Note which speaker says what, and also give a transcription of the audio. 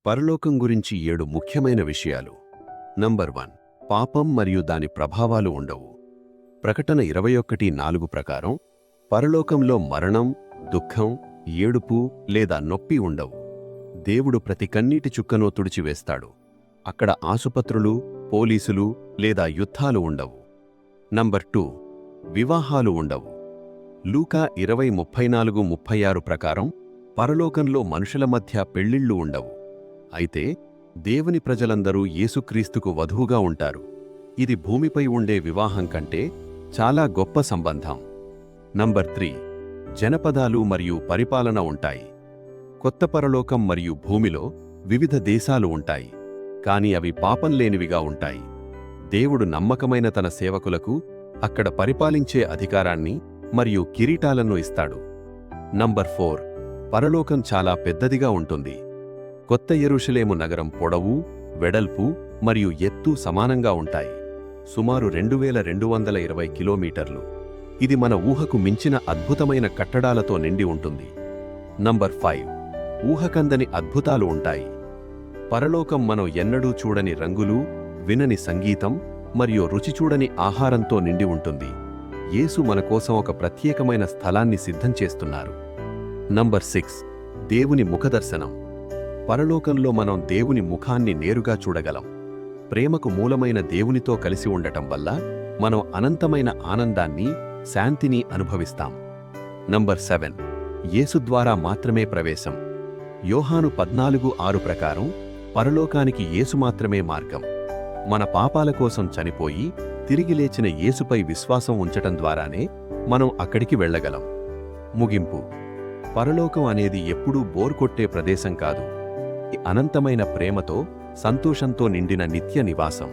Speaker 1: పరలోకం గురించి 7 ముఖ్యమైన విషయాలు. నంబర్ 1, పాపం మరియు దాని ప్రభావాలు ఉండవు. ప్రకటన 21:4 ప్రకారం పరలోకంలో మరణం, దుఃఖం, ఏడుపు లేదా నొప్పి ఉండవు. దేవుడు ప్రతి కన్నీటి చుక్కనూ తుడిచివేస్తాడు. అక్కడ ఆసుపత్రులు, పోలీసులు లేదా యుద్ధాలు ఉండవు. నంబర్ 2, వివాహాలు ఉండవు. లూకా 20:34-36 ప్రకారం పరలోకంలో మనుషుల మధ్య పెళ్ళిళ్ళు ఉండవు. అయితే దేవుని ప్రజలందరూ యేసుక్రీస్తుకు వధువుగా ఉంటారు. ఇది భూమిపై ఉండే వివాహం కంటే చాలా గొప్ప సంబంధం. నంబర్ 3, జనపదాలు మరియు పరిపాలన ఉంటాయి. కొత్త పరలోకం మరియు భూమిలో వివిధ దేశాలు ఉంటాయి, కాని అవి పాపం లేనివిగా ఉంటాయి. దేవుడు నమ్మకమైన తన సేవకులకు అక్కడ పరిపాలించే అధికారాన్ని మరియు కిరీటాలను ఇస్తాడు. నంబర్ 4, పరలోకం చాలా పెద్దదిగా ఉంటుంది. కొత్త యెరూషలేము నగరం పొడవు, వెడల్పు మరియు ఎత్తు సమానంగా ఉంటాయి. సుమారు 2220 కిలోమీటర్లు. ఇది మన ఊహకు మించిన అద్భుతమైన కట్టడాలతో నిండి ఉంటుంది. నంబర్ 5, ఊహకందని అద్భుతాలు ఉంటాయి. పరలోకం మనం ఎన్నడూ చూడని రంగులు, వినని సంగీతం మరియు రుచి చూడని ఆహారంతో నిండి ఉంటుంది. యేసు మన కోసం ఒక ప్రత్యేకమైన స్థలాన్ని సిద్ధం చేస్తున్నారు. నంబర్ 6, దేవుని ముఖదర్శనం. పరలోకంలో మనం దేవుని ముఖాన్ని నేరుగా చూడగలం. ప్రేమకు మూలమైన దేవునితో కలిసి ఉండటం వల్ల మనం అనంతమైన ఆనందాన్ని, శాంతిని అనుభవిస్తాం. నంబర్ 7, యేసు ద్వారా మాత్రమే ప్రవేశం. యోహాను 14:6 ప్రకారం పరలోకానికి యేసు మాత్రమే మార్గం. మన పాపాల కోసం చనిపోయి తిరిగి లేచిన యేసుపై విశ్వాసం ఉంచటం ద్వారానే మనం అక్కడికి వెళ్ళగలం. ముగింపు: పరలోకం అనేది ఎప్పుడూ బోర్ కొట్టే ప్రదేశం కాదు. అనంతమైన ప్రేమతో, సంతోషంతో నిండిన నిత్య నివాసం.